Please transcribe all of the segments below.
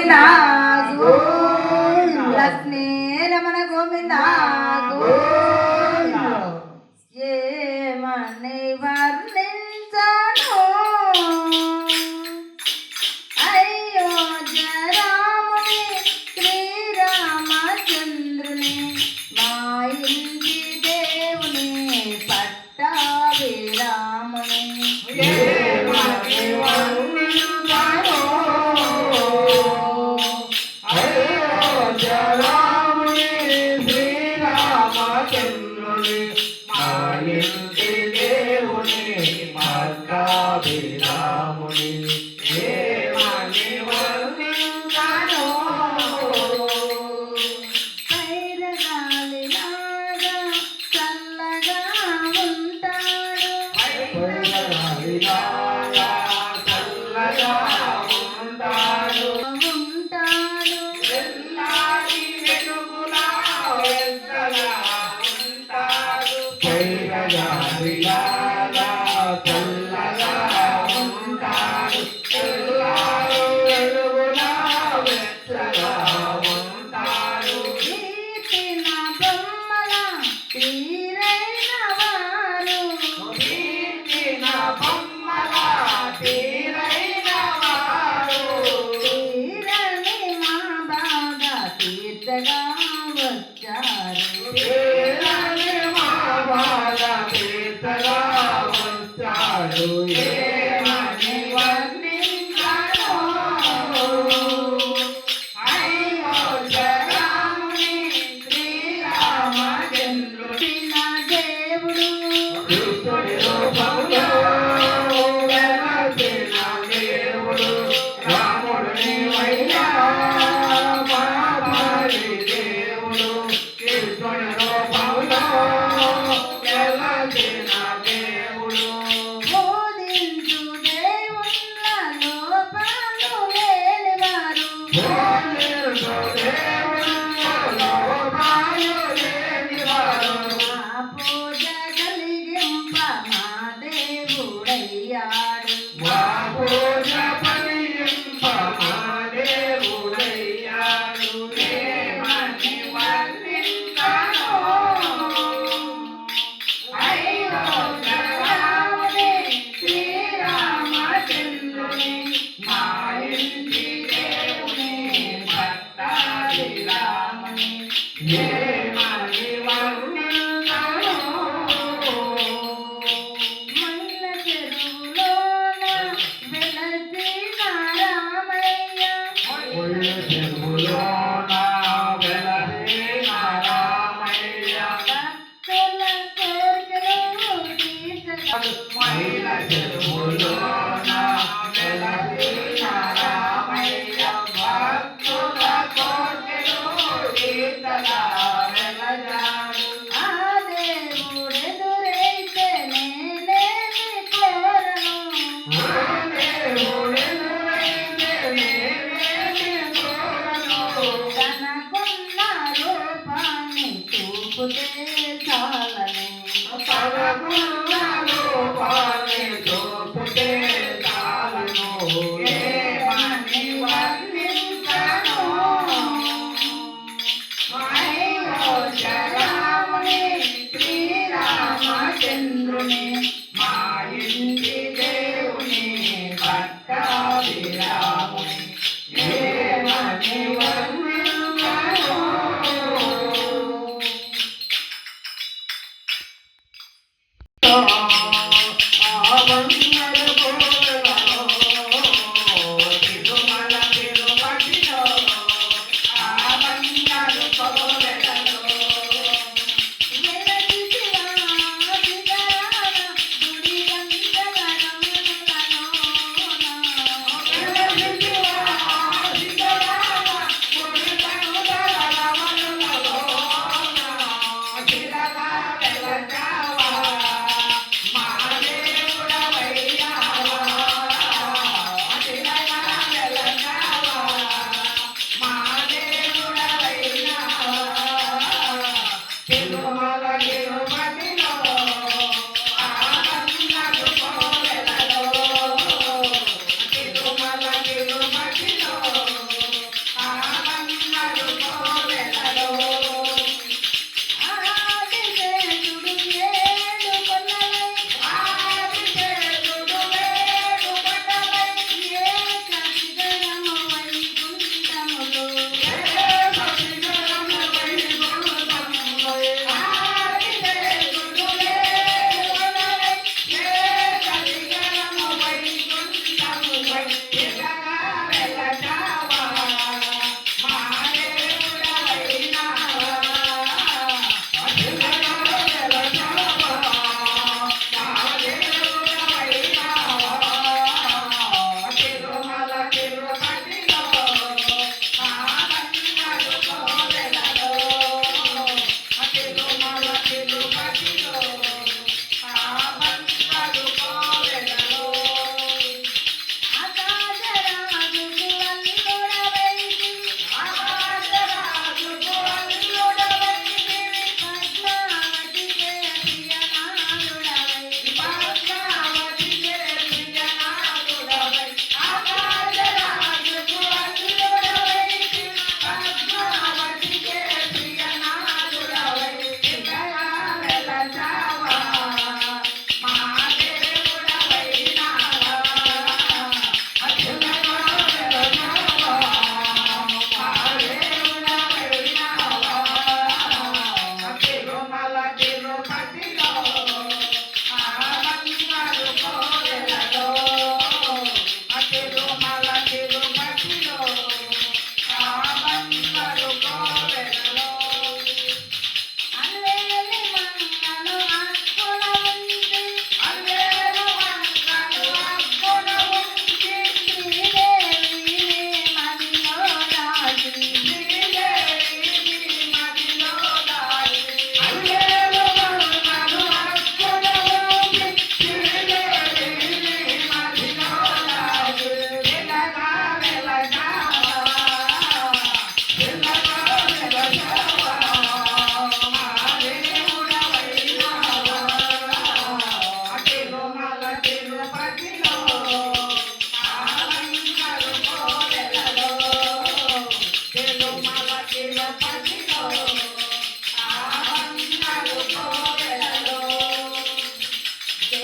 గోవిందా లక్ష్మీ రమణ గోవిందా ఏమని వర్ణించను అయోధ్యరాముని శ్రీరామచంద్రుని మా ఇంటి దేవుని పట్టాభిరాముని ఏమని వర్ణించను అయోధ్యరాముని శ్రీరామచంద్రుని మా ఇంటి దేవుని పట్టాభిరాముని ఏమని వర్ణించను పైరగాలిలాగా చల్లగా ఉంటాడు పైరగాలిలాగా చల్లగా ఉంటాడు ఎల్లాడి వెలుగులా వెచ్చగా ఉంటాడు పైరగాలిలాగా చల్లగా ఉంటాడు ఎల్లాడు వెలుగులా వెచ్చగా ఉంటాడు తీపిన బొమ్మల తీరైన వారు తీర్చిన బొమ్మల తీరైన వారు తీరని మా బాధ తీర్చగా వచ్చారు ఏలని మా బాధ తీర్చగా వచ్చాడు ఏమని వర్ణించను అయోధ్యరాముని శ్రీరామచంద్రుని చిన్న దేవుడు కృష్ణుడి రూపంలో వెలసిన దేవుడు రాముడిని వైనా పాపాడి దేవుడు కృష్ణుడి రూపంలో వెలసిన దేవుడు బోధించు దేవుళ్ళ లోపాలు లేనివారు బోధించు దేవుళ్ళలో పాలు లేనివారు మా పూజ కలిగింప మా దేవుడయ్యాడు మా పూజ ఫలింప మా దేవుడయ్యాడు ఏమని వర్ణించను అయోధ్యరాముని శ్రీరామచంద్రుని మా ఇంటి దేవుని పట్టాభిరాముని ఏమని వర్ణించను మల్ల చెరువులోన వెలసిన రామయ్య ఒళ్ళు చెరువులోన వెలసిన రామయ్య భక్తుల కోరికలు తీర్చగా మైల చెరువులోన వెలసిన రామయ్య భక్తుల కోర్కెలు తీర్చగా వెలగాడు ఆ దేవుడెదురైతే నేనేమి కోరను ఆ దేవుడెదురైతే నేనేమి కోరను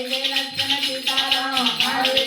జై లక్ష్మణ సీతారాం హరే